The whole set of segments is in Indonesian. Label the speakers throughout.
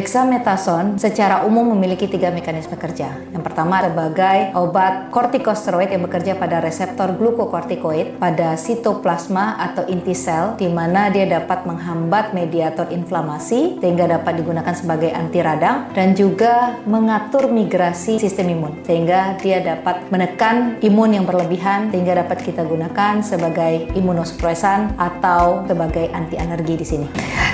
Speaker 1: Dexamethasone secara umum memiliki 3 mekanisme kerja. Yang pertama sebagai obat kortikosteroid yang bekerja pada reseptor glukokortikoid pada sitoplasma atau inti sel, di mana dia dapat menghambat mediator inflamasi sehingga dapat digunakan sebagai anti radang dan juga mengatur migrasi sistem imun sehingga dia dapat menekan imun yang berlebihan sehingga dapat kita gunakan sebagai imunosupresan atau sebagai anti alergi di sini.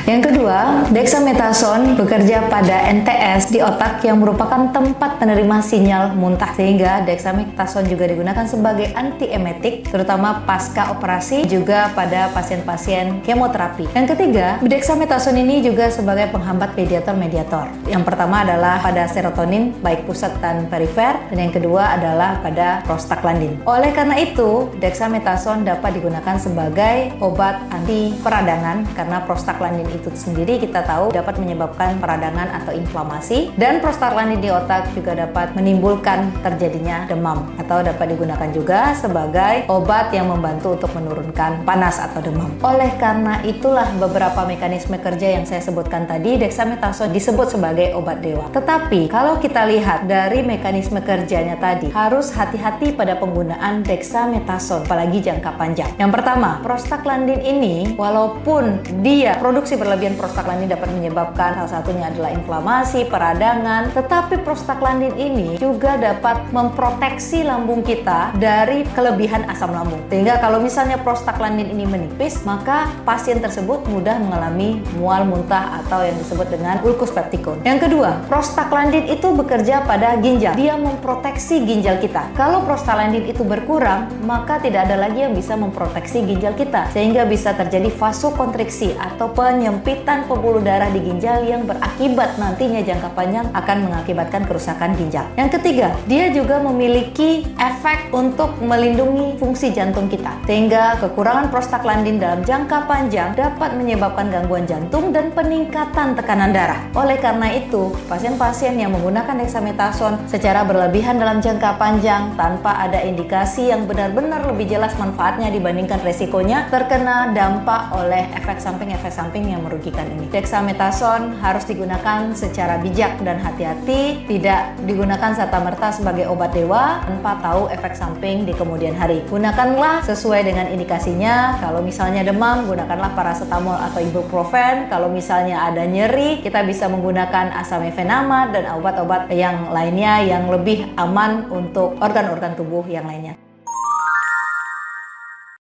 Speaker 1: Yang kedua, dexamethasone bekerja pada NTS di otak yang merupakan tempat penerima sinyal muntah sehingga dexamethasone juga digunakan sebagai antiemetik terutama pasca operasi juga pada pasien-pasien kemoterapi. Yang ketiga, dexamethasone ini juga sebagai penghambat mediator-mediator. Yang pertama adalah pada serotonin baik pusat dan perifer dan yang kedua adalah pada prostaglandin. Oleh karena itu, dexamethasone dapat digunakan sebagai obat anti peradangan karena prostaglandin itu sendiri kita tahu dapat menyebabkan peradangan atau inflamasi dan prostaglandin di otak juga dapat menimbulkan terjadinya demam atau dapat digunakan juga sebagai obat yang membantu untuk menurunkan panas atau demam. Oleh karena itulah beberapa mekanisme kerja yang saya sebutkan tadi, dexamethasone disebut sebagai obat dewa. Tetapi kalau kita lihat dari mekanisme kerjanya tadi, harus hati-hati pada penggunaan dexamethasone apalagi jangka panjang. Yang pertama, prostaglandin ini walaupun dia produksi berlebihan prostaglandin dapat menyebabkan salah satunya adalah inflamasi, peradangan, tetapi prostaglandin ini juga dapat memproteksi lambung kita dari kelebihan asam lambung. Sehingga kalau misalnya prostaglandin ini menipis, maka pasien tersebut mudah mengalami mual muntah atau yang disebut dengan ulkus peptikon. Yang kedua, prostaglandin itu bekerja pada ginjal. Dia memproteksi ginjal kita. Kalau prostaglandin itu berkurang, maka tidak ada lagi yang bisa memproteksi ginjal kita. Sehingga bisa terjadi vasokonstriksi atau penyempitan pembuluh darah di ginjal yang berakibat nantinya jangka panjang akan mengakibatkan kerusakan ginjal. Yang ketiga, dia juga memiliki efek untuk melindungi fungsi jantung kita. Sehingga kekurangan prostaglandin dalam jangka panjang dapat menyebabkan gangguan jantung dan peningkatan tekanan darah. Oleh karena itu, pasien-pasien yang menggunakan dexamethasone secara berlebihan dalam jangka panjang tanpa ada indikasi yang benar-benar lebih jelas manfaatnya dibandingkan resikonya terkena dampak oleh efek samping yang merugikan ini. Dexamethasone harus digunakan secara bijak dan hati-hati, tidak digunakan serta-merta sebagai obat dewa tanpa tahu efek samping di kemudian hari. Gunakanlah sesuai dengan indikasinya. Kalau misalnya demam, gunakanlah paracetamol atau ibuprofen. Kalau misalnya ada nyeri, kita bisa menggunakan asamifenamat dan obat-obat yang lainnya yang lebih aman untuk organ-organ tubuh yang lainnya.